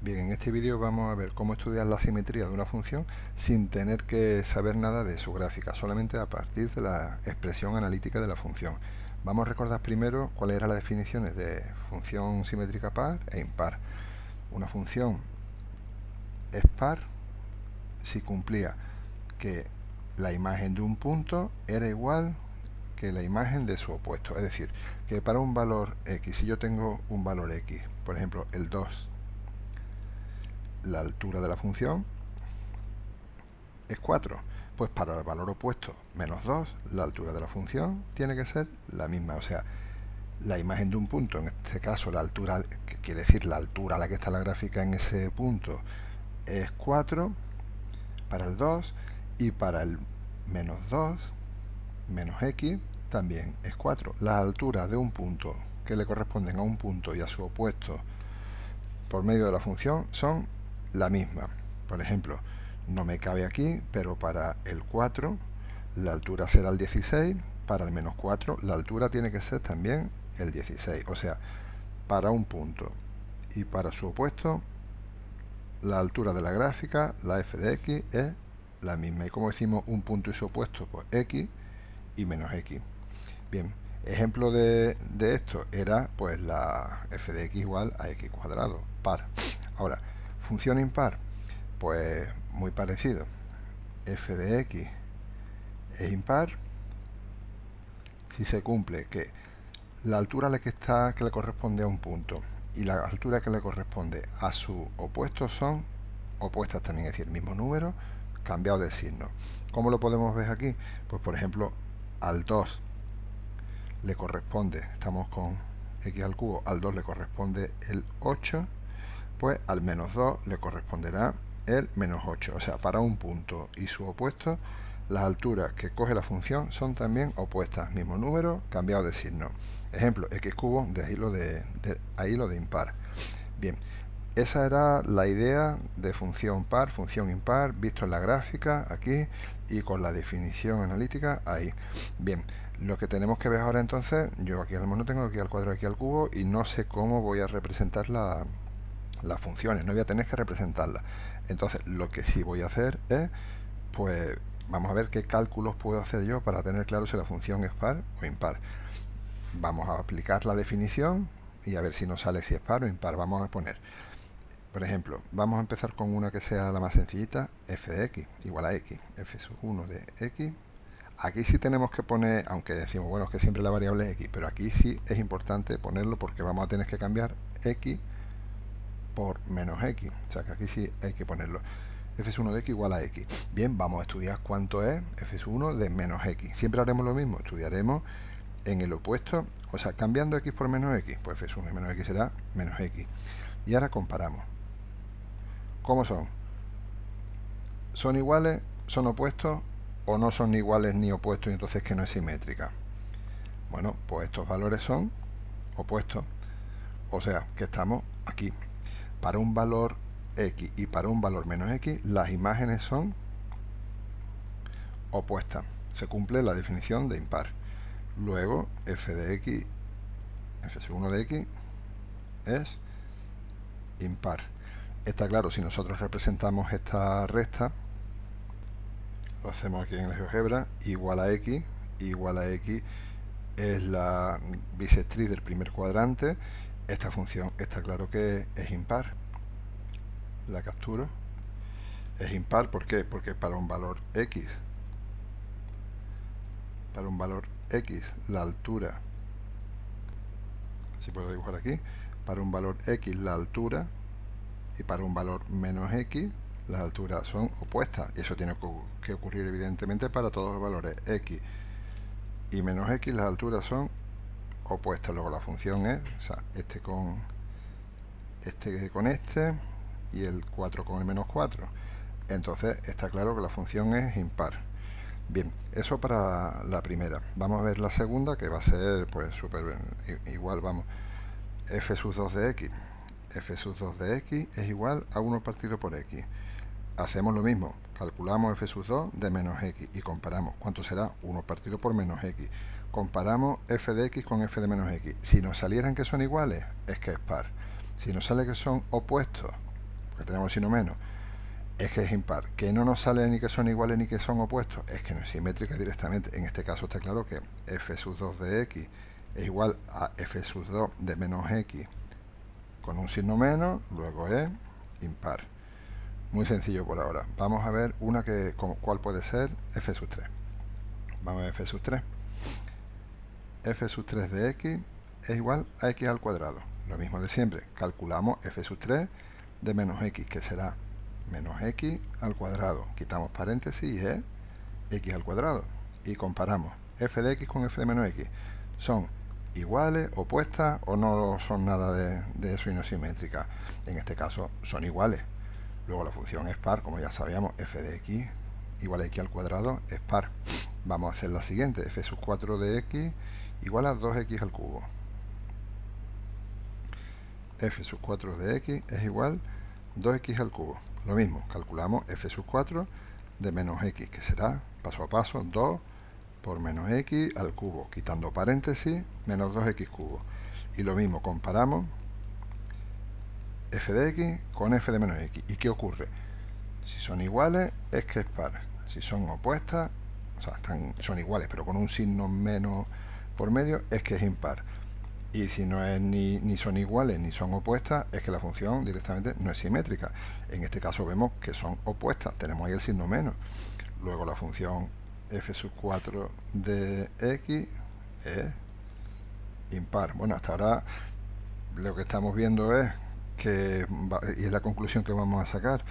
Bien, en este vídeo vamos a ver cómo estudiar la simetría de una función sin tener que saber nada de su gráfica, solamente a partir de la expresión analítica de la función. Vamos a recordar primero cuáles eran las definiciones de función simétrica par e impar. Una función es par si cumplía que la imagen de un punto era igual que la imagen de su opuesto. Es decir, que para un valor x, si yo tengo un valor x, por ejemplo el 2, la altura de la función es 4. Pues para el valor opuesto, menos 2, la altura de la función tiene que ser la misma. O sea, la imagen de un punto, en este caso la altura, que quiere decir la altura a la que está la gráfica en ese punto, es 4 para el 2, y para el menos 2, menos x, también es 4. Las alturas de un punto que le corresponden a un punto y a su opuesto por medio de la función son la misma. Por ejemplo, no me cabe aquí, pero para el 4 la altura será el 16, para el menos 4 la altura tiene que ser también el 16. O sea, para un punto y para su opuesto, la altura de la gráfica, la f de x, es la misma. Y como decimos un punto y su opuesto, pues x y menos x. Bien, ejemplo de esto era pues la f de x igual a x cuadrado, par. Ahora, función impar, pues muy parecido. F de x es impar si se cumple que la altura a la que está, que le corresponde a un punto, y la altura que le corresponde a su opuesto son opuestas también, es decir, el mismo número cambiado de signo. ¿Cómo lo podemos ver aquí? Pues por ejemplo, al 2 le corresponde, estamos con x al cubo, al 2 le corresponde el 8, pues al menos 2 le corresponderá el menos 8. O sea, para un punto y su opuesto, las alturas que coge la función son también opuestas, mismo número, cambiado de signo. Ejemplo, x cubo de ahí lo de impar. Bien, esa era la idea de función par, función impar, visto en la gráfica aquí y con la definición analítica ahí. Bien, lo que tenemos que ver ahora entonces, yo aquí al mono tengo aquí al cuadrado, aquí al cubo, y no sé cómo voy a representar las funciones, no voy a tener que representarlas. Entonces, lo que sí voy a hacer es, pues, vamos a ver qué cálculos puedo hacer yo para tener claro si la función es par o impar. Vamos a aplicar la definición y a ver si nos sale si es par o impar. Vamos a poner, por ejemplo, vamos a empezar con una que sea la más sencillita, f de x igual a x, f sub 1 de x. Aquí sí tenemos que poner, aunque decimos, bueno, es que siempre la variable es x, pero aquí sí es importante ponerlo porque vamos a tener que cambiar x por menos x. O sea que aquí sí hay que ponerlo. f sub 1 de x igual a x. Bien, vamos a estudiar cuánto es f sub 1 de menos x. Siempre haremos lo mismo, estudiaremos en el opuesto, o sea, cambiando x por menos x, pues f sub 1 de menos x será menos x. Y ahora comparamos. ¿Cómo son? ¿Son iguales? ¿Son opuestos? ¿O no son ni iguales ni opuestos y entonces que no es simétrica? Bueno, pues estos valores son opuestos. O sea, que estamos aquí. Para un valor x y para un valor menos x, las imágenes son opuestas. Se cumple la definición de impar. Luego, f de x, f sub 1 de x, es impar. Está claro, si nosotros representamos esta recta, lo hacemos aquí en el GeoGebra, igual a x es la bisectriz del primer cuadrante. Esta función está claro que es impar. La capturo. Es impar, ¿por qué? Porque para un valor x, la altura, si puedo dibujar aquí, para un valor x la altura, y para un valor menos x las alturas son opuestas, y eso tiene que ocurrir evidentemente para todos los valores x y menos x, las alturas son opuestas. Luego la función es, o sea, este con este y el 4 con el menos 4. Entonces está claro que la función es impar. Bien, eso para la primera. Vamos a ver la segunda, que va a ser pues súper igual, vamos. F sub 2 de x. F sub 2 de x es igual a 1 partido por x. Hacemos lo mismo, calculamos f sub 2 de menos x y comparamos. ¿Cuánto será? 1 partido por menos x. Comparamos f de x con f de menos x. Si nos salieran que son iguales, es que es par. Si nos sale que son opuestos, porque tenemos signo menos, es que es impar. Que no nos sale ni que son iguales ni que son opuestos, es que no es simétrica directamente. En este caso está claro que f sub 2 de x es igual a f sub 2 de menos x con un signo menos, luego es impar. Muy sencillo por ahora. Vamos a ver una que, ¿cuál puede ser? F sub 3. Vamos a ver f sub 3. F sub 3 de x es igual a x al cuadrado. Lo mismo de siempre. Calculamos f sub 3 de menos x, que será menos x al cuadrado. Quitamos paréntesis y es x al cuadrado. Y comparamos f de x con f de menos x. ¿Son iguales, opuestas o no son nada de eso y no simétricas? En este caso son iguales. Luego la función es par, como ya sabíamos, f de x igual a x al cuadrado es par. Vamos a hacer la siguiente, f sub 4 de x igual a 2x al cubo. F sub 4 de x es igual a 2x al cubo. Lo mismo, calculamos f sub 4 de menos x, que será, paso a paso, 2 por menos x al cubo, quitando paréntesis, menos 2x cubo. Y lo mismo, comparamos f de x con f de menos x. ¿Y qué ocurre? Si son iguales, es que es par. Si son opuestas, o sea, son iguales, pero con un signo menos por medio, es que es impar. Y si no es ni son iguales ni son opuestas, es que la función directamente no es simétrica. En este caso vemos que son opuestas, tenemos ahí el signo menos. Luego la función f sub 4 de x es impar. Bueno, hasta ahora lo que estamos viendo es que, y es la conclusión que vamos a sacar,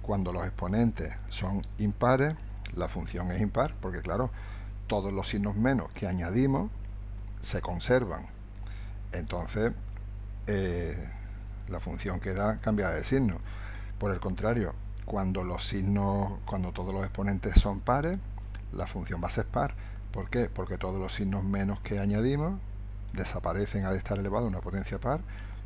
cuando los exponentes son impares, la función es impar, porque claro, todos los signos menos que añadimos se conservan. Entonces, la función queda cambiada de signo. Por el contrario, cuando todos los exponentes son pares, la función va a ser par. ¿Por qué? Porque todos los signos menos que añadimos desaparecen al estar elevado a una potencia par,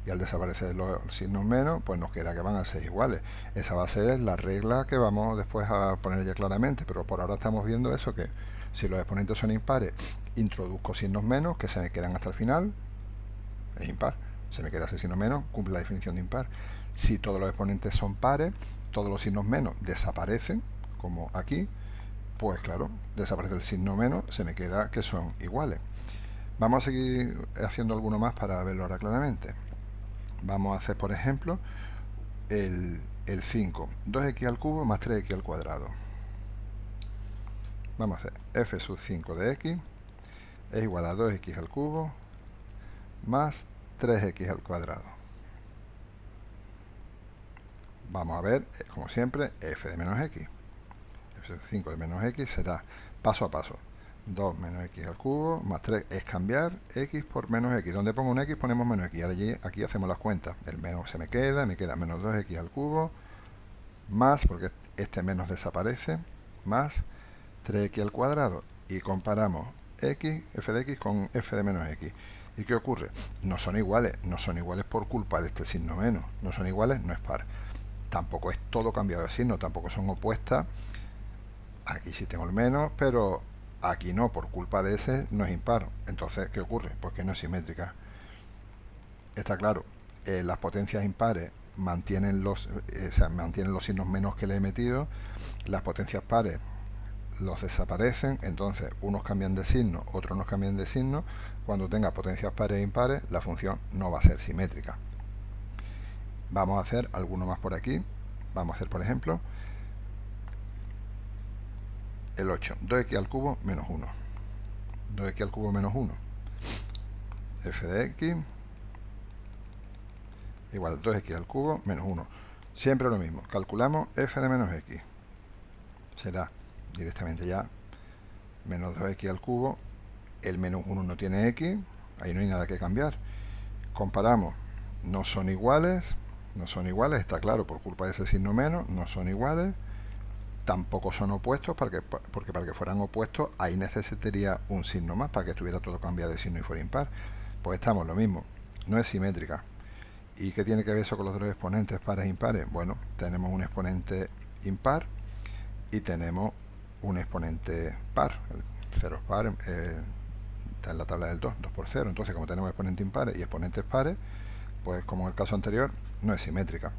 y al desaparecer los signos menos, pues nos queda que van a ser iguales. Esa va a ser la regla que vamos después a poner ya claramente, pero por ahora estamos viendo eso, que si los exponentes son impares, introduzco signos menos que se me quedan hasta el final, es impar, se me queda ese signo menos, cumple la definición de impar. Si todos los exponentes son pares, todos los signos menos desaparecen, como aquí, pues claro, desaparece el signo menos, se me queda que son iguales. Vamos a seguir haciendo alguno más para verlo ahora claramente. Vamos a hacer, por ejemplo, el 5, 2x al cubo más 3x al cuadrado. Vamos a hacer f sub 5 de x es igual a 2x al cubo más 3x al cuadrado. Vamos a ver, como siempre, f de menos x. F sub 5 de menos x será, paso a paso, 2 menos x al cubo más 3 es cambiar x por menos x. Donde pongo un x ponemos menos x. Ahora aquí hacemos las cuentas. El menos se me queda menos 2x al cubo más, porque este menos desaparece, más 3x al cuadrado. Y comparamos x, f de x con f de menos x. ¿Y qué ocurre? No son iguales. No son iguales por culpa de este signo menos. No son iguales, no es par. Tampoco es todo cambiado de signo, tampoco son opuestas. Aquí sí tengo el menos, pero aquí no, por culpa de ese no es impar. Entonces, ¿qué ocurre? Pues que no es simétrica. Está claro, las potencias impares mantienen los signos menos que le he metido. Las potencias pares los desaparecen, entonces unos cambian de signo, otros no cambian de signo. Cuando tenga potencias pares e impares, la función no va a ser simétrica. Vamos a hacer alguno más por aquí. Vamos a hacer, por ejemplo, el 8, 2x al cubo menos 1. 2x al cubo menos 1. F de x igual a 2x al cubo menos 1. Siempre lo mismo. Calculamos f de menos x. Será directamente ya menos 2x al cubo. El menos 1 no tiene x. Ahí no hay nada que cambiar. Comparamos. No son iguales. No son iguales. Está claro, por culpa de ese signo menos. No son iguales. Tampoco son opuestos, porque para que fueran opuestos ahí necesitaría un signo más para que estuviera todo cambiado de signo y fuera impar. Pues estamos lo mismo, no es simétrica. ¿Y qué tiene que ver eso con los dos exponentes pares e impares? Bueno, tenemos un exponente impar y tenemos un exponente par. El 0 es par, está en la tabla del 2, 2 por 0. Entonces, como tenemos exponentes impares y exponentes pares, pues como en el caso anterior, no es simétrica.